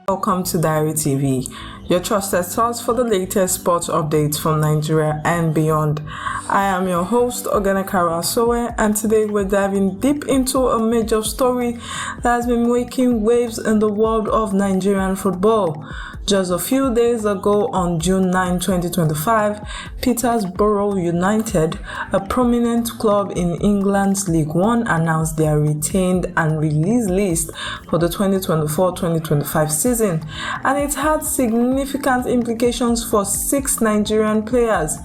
Welcome to Diary TV, your trusted source for the latest sports updates from Nigeria and beyond. I am your host, Ogenekara Sowe, and today we're diving deep into a major story that has been making waves in the world of Nigerian football. Just a few days ago, on June 9, 2025, Peterborough United, a prominent club in England's League One, announced their retained and release list for the 2024-2025 season, and it had significant implications for 6 Nigerian players.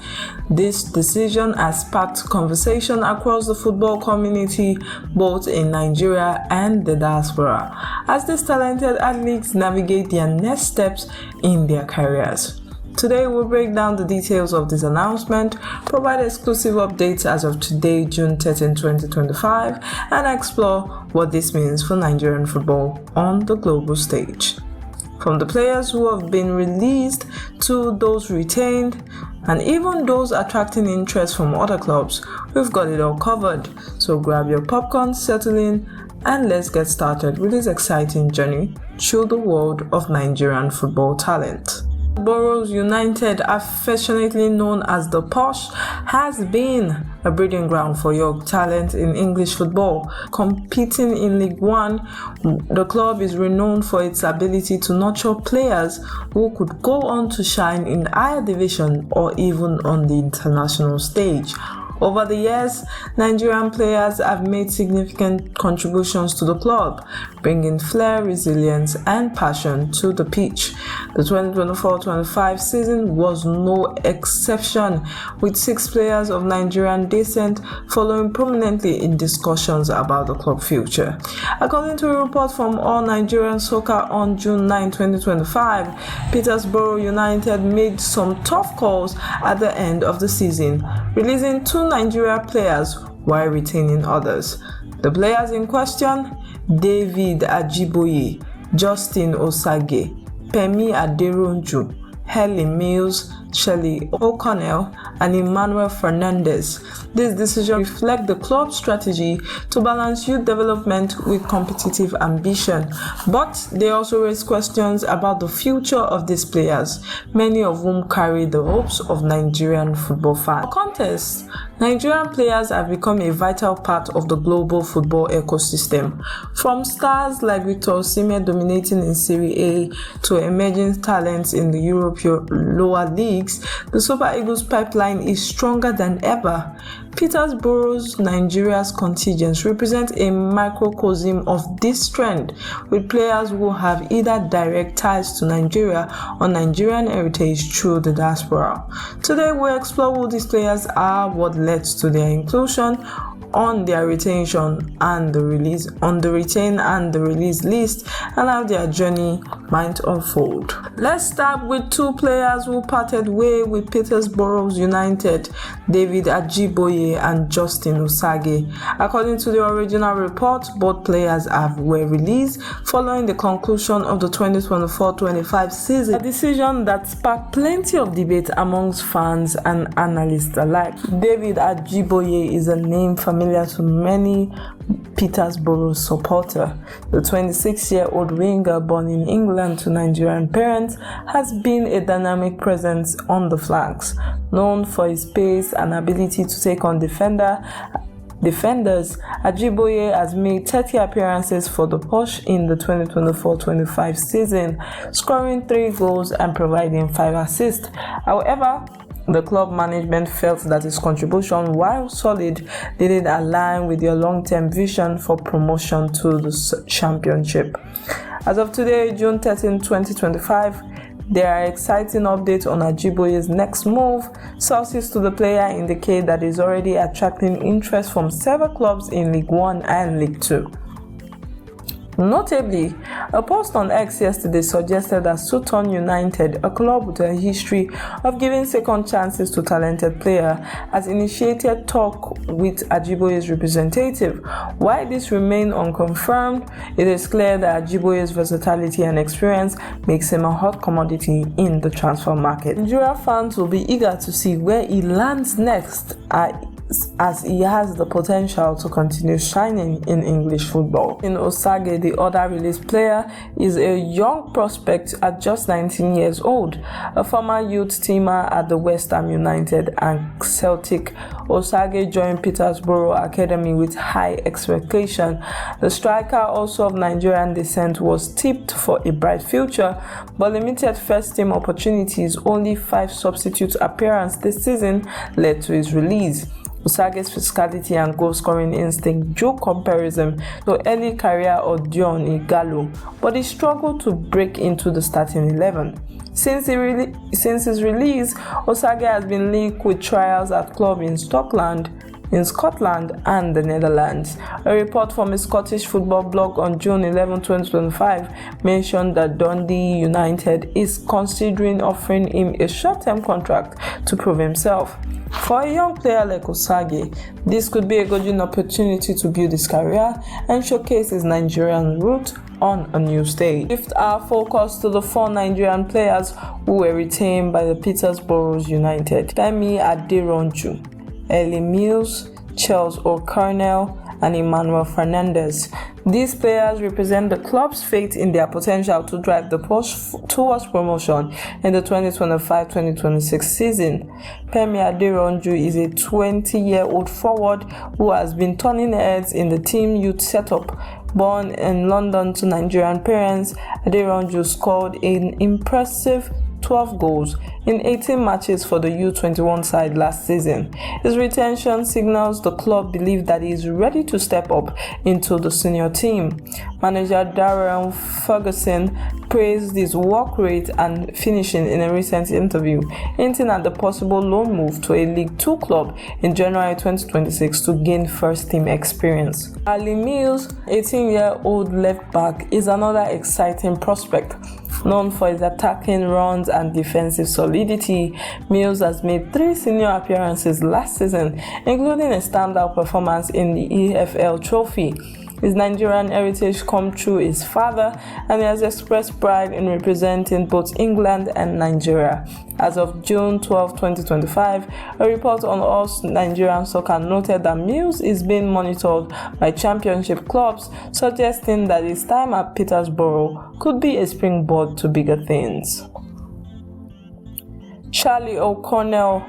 This decision has sparked conversation across the football community, both in Nigeria and the diaspora, as these talented athletes navigate their next steps in their careers. Today we'll break down the details of this announcement, provide exclusive updates as of today, June 13, 2025, and explore what this means for Nigerian football on the global stage. From the players who have been released to those retained, and even those attracting interest from other clubs, we've got it all covered. So grab your popcorn, settle in, and let's get started with this exciting journey through the world of Nigerian football talent. Peterborough United, affectionately known as the Posh, has been a breeding ground for young talent in English football. Competing in League One, the club is renowned for its ability to nurture players who could go on to shine in higher division or even on the international stage. Over the years, Nigerian players have made significant contributions to the club, bringing flair, resilience, and passion to the pitch. The 2024-25 season was no exception, with 6 players of Nigerian descent following prominently in discussions about the club future. According to a report from All Nigerian Soccer on June 9, 2025, Peterborough United made some tough calls at the end of the season, releasing 2 Nigeria players while retaining others. The players in question: David Ajiboye, Justin Osagie, Pemi Aderoju, Harley Mills, Shelley O'Connell, and Emmanuel Fernandez. This decision reflects the club's strategy to balance youth development with competitive ambition, but they also raise questions about the future of these players, many of whom carry the hopes of Nigerian football fans. For context, Nigerian players have become a vital part of the global football ecosystem. From stars like Victor Osimhen dominating in Serie A to emerging talents in the European lower leagues, the Super Eagles pipeline is stronger than ever. Peterborough's Nigeria's contingents represent a microcosm of this trend, with players who have either direct ties to Nigeria or Nigerian heritage through the diaspora. Today we'll explore who these players are, what led to their inclusion on their retention and the release list, and how their journey might unfold. Let's start with 2 players who parted way with Peterborough United, David Ajiboye and Justin Osagie. According to the original report, both players were released following the conclusion of the 2024-25 season, a decision that sparked plenty of debate amongst fans and analysts alike. David Ajiboye is a name familiar to many Peterborough supporters. The 26-year-old winger, born in England to Nigerian parents, has been a dynamic presence on the flanks. Known for his pace and ability to take on defenders, Ajiboye has made 30 appearances for the Posh in the 2024-25 season, scoring 3 goals and providing 5 assists. However, the club management felt that his contribution, while solid, didn't align with their long-term vision for promotion to the championship. As of today, June 13, 2025, there are exciting updates on Ajiboye's next move. Sources to the player indicate that he's already attracting interest from several clubs in League One and League Two. Notably, a post on X yesterday suggested that Sutton United, a club with a history of giving second chances to talented players, has initiated talk with Ajiboye's representative. While this remains unconfirmed, it is clear that Ajiboye's versatility and experience makes him a hot commodity in the transfer market. Nigeria fans will be eager to see where he lands next, as he has the potential to continue shining in English football. In Osagie, the other released player, is a young prospect at just 19 years old, a former youth teamer at the West Ham United and Celtic. Osagie joined Peterborough Academy with high expectation. The striker, also of Nigerian descent, was tipped for a bright future, but limited first-team opportunities, only 5 substitute appearances this season, led to his release. Osagie's physicality and goal-scoring instinct drew comparison to early career Odion Igalo, but he struggled to break into the starting 11. Since his release, Osagie has been linked with trials at clubs in Scotland and the Netherlands. A report from a Scottish football blog on June 11, 2025 mentioned that Dundee United is considering offering him a short-term contract to prove himself. For a young player like Osagie, this could be a golden opportunity to build his career and showcase his Nigerian root on a new stage. Shift our focus to the 4 Nigerian players who were retained by the Peterborough United: Pemi Aderoju, Harley Mills, Charles O'Connell, and Emmanuel Fernandez. These players represent the club's faith in their potential to drive the push towards promotion in the 2025-2026 season. Pemi Aderoju is a 20-year-old forward who has been turning heads in the team youth setup. Born in London to Nigerian parents, Aderoju scored an impressive 12 goals in 18 matches for the U21 side last season. His retention signals the club believe that he is ready to step up into the senior team. Manager Darren Ferguson praised his work rate and finishing in a recent interview, hinting at the possible loan move to a League 2 club in January 2026 to gain first-team experience. Harley Mills, 18-year-old left-back, is another exciting prospect. Known for his attacking runs and defensive solidity, Mills has made 3 senior appearances last season, including a standout performance in the EFL Trophy. His Nigerian heritage comes through his father, and he has expressed pride in representing both England and Nigeria. As of June 12, 2025, a report on Us Nigerian Soccer noted that Mills is being monitored by championship clubs, suggesting that his time at Peterborough could be a springboard to bigger things. Charlie O'Connell,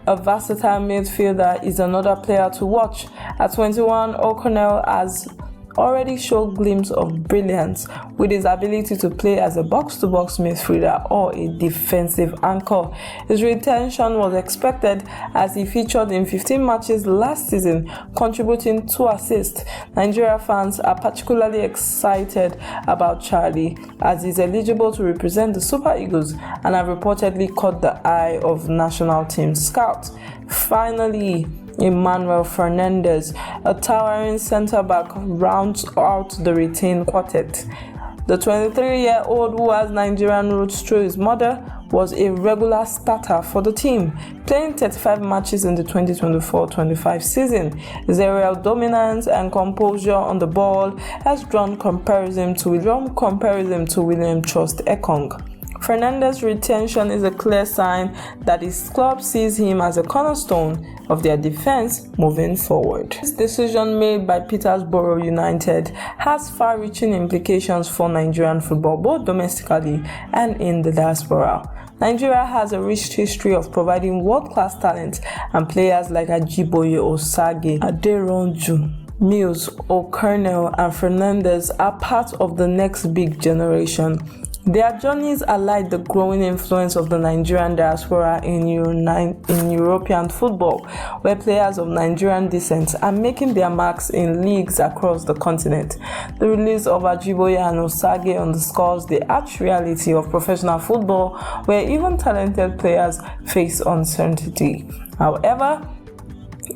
a versatile midfielder, is another player to watch. At 21, O'Connell has already showed glimpses of brilliance with his ability to play as a box-to-box midfielder or a defensive anchor. His retention was expected as he featured in 15 matches last season, contributing 2 assists. Nigeria fans are particularly excited about Charlie as he's eligible to represent the Super Eagles and have reportedly caught the eye of national team scouts. Finally, Emmanuel Fernandez, a towering centre-back, rounds out the retained quartet. The 23-year-old, who has Nigerian roots through his mother, was a regular starter for the team, playing 35 matches in the 2024-25 season. His aerial dominance and composure on the ball has drawn comparison to William Trust Ekong. Fernandez's retention is a clear sign that his club sees him as a cornerstone of their defense moving forward. This decision made by Peterborough United has far-reaching implications for Nigerian football, both domestically and in the diaspora. Nigeria has a rich history of providing world-class talent, and players like Ajiboye, Osagie, Aderoju, Mills, O'Connell, and Fernandez are part of the next big generation. Their journeys highlight the growing influence of the Nigerian diaspora in European football, where players of Nigerian descent are making their marks in leagues across the continent. The release of Ajiboye and Osagie underscores the harsh reality of professional football, where even talented players face uncertainty. However,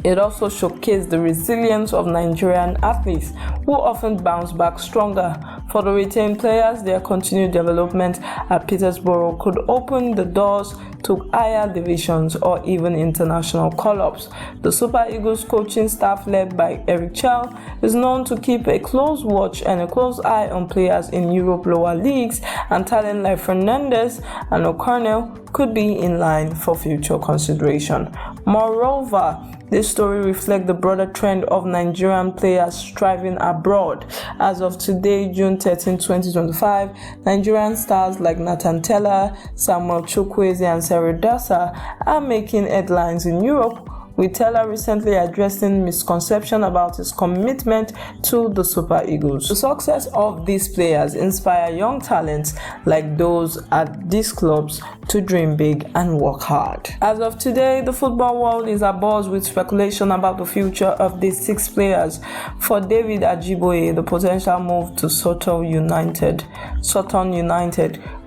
it also showcased the resilience of Nigerian athletes, who often bounce back stronger. For the retained players, their continued development at Peterborough could open the doors to higher divisions or even international call-ups. The Super Eagles coaching staff, led by Eric Chell, is known to keep a close watch and a close eye on players in Europe lower leagues, and talent like Fernandez and O'Connell could be in line for future consideration. Moreover, this story reflects the broader trend of Nigerian players striving abroad. As of today, June 13, 2025, Nigerian stars like Nathan Tella, Samuel Chukwueze and Seri Dasa are making headlines in Europe, with Tella recently addressing misconception about his commitment to the Super Eagles. The success of these players inspire young talents like those at these clubs to dream big and work hard. As of today, the football world is abuzz with speculation about the future of these 6 players. For David Ajiboye, the potential move to Sutton United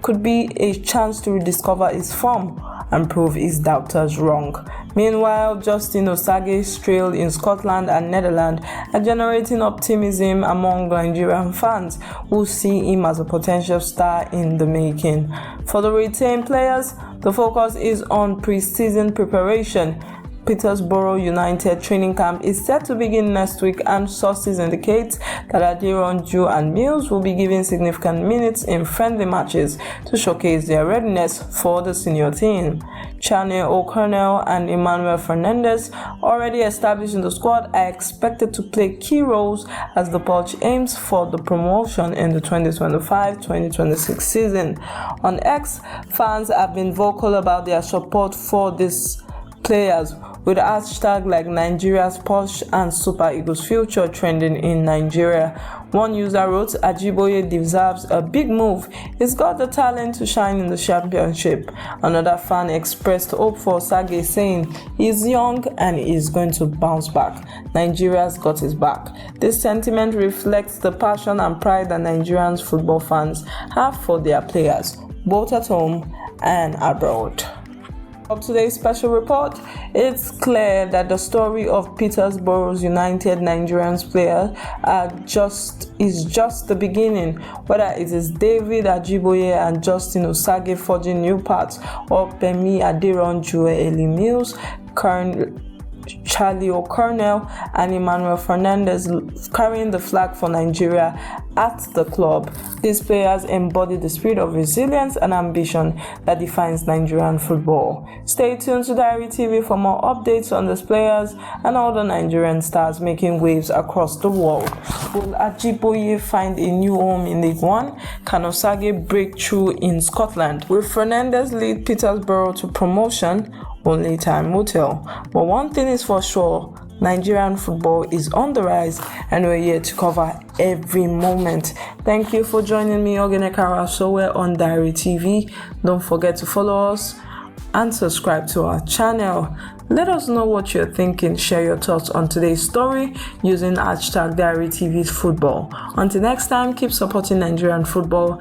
could be a chance to rediscover his form and prove his doubters wrong. Meanwhile, Justin Osagie's trail in Scotland and Netherlands are generating optimism among Nigerian fans who see him as a potential star in the making. For the retained players, the focus is on pre-season preparation. Peterborough United training camp is set to begin next week, and sources indicate that Aderoju and Mills will be given significant minutes in friendly matches to showcase their readiness for the senior team. Chane O'Connell and Emmanuel Fernandez, already established in the squad, are expected to play key roles as the Poch aims for the promotion in the 2025-2026 season. On X, fans have been vocal about their support for these players, with hashtags like Nigeria's Poch and Super Eagles future trending in Nigeria. One user wrote, "Ajiboye deserves a big move. He's got the talent to shine in the championship." Another fan expressed hope for Osagie, saying, "He's young and he's going to bounce back. Nigeria's got his back." This sentiment reflects the passion and pride that Nigerian football fans have for their players, both at home and abroad. Of today's special report, it's clear that the story of Peterborough United Nigerian players is just the beginning. Whether it is David Ajiboye and Justin Osagie forging new paths, or Pemi Aderoju, Harley Mills, Charlie O'Connell and Emmanuel Fernandez carrying the flag for Nigeria at the club, these players embody the spirit of resilience and ambition that defines Nigerian football. Stay tuned to Diary TV for more updates on these players and all the Nigerian stars making waves across the world. Will Ajiboye find a new home in League One? Can Osagie break through in Scotland? Will Fernandez lead Peterborough to promotion? Only time will tell. But one thing is for sure, Nigerian football is on the rise, and we're here to cover every moment. Thank you for joining me, Ogenekara Sowe, on Diary TV. Don't forget to follow us and subscribe to our channel. Let us know what you're thinking. Share your thoughts on today's story using hashtag Diary TV Football. Until next time, keep supporting Nigerian football